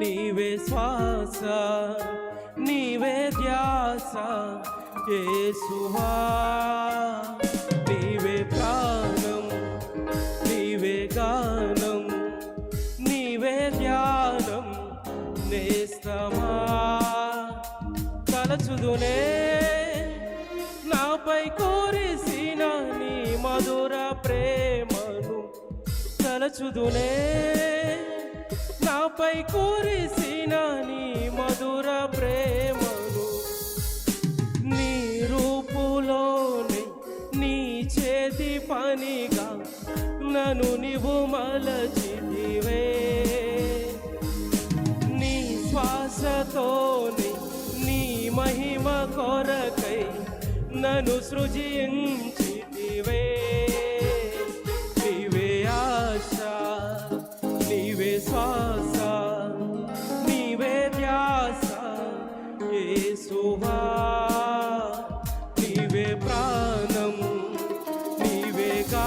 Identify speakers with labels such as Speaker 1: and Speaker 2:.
Speaker 1: నీవే శ్వాస నీవే ధ్యాస యేసువా నీవే ప్రాణం నీవే గానం నీవే ధ్యానం నేస్తమా తలచుదునే నాపై కోరిసిన నీ మధుర ప్రేమను తలచుదునే నాపై కురిసిన నీ మధుర ప్రేమను నీ రూపులోనే నీ చేతి పనిగా నన్ను నీవు మలచితివే నీ శ్వాసతోనే నీ మహిమ కొరకై నన్ను సృజించితివే నీవే ఆశ నీవే శ్వాస నీవే ధ్యాస యేసువా నీవే ప్రాణం నీవే గా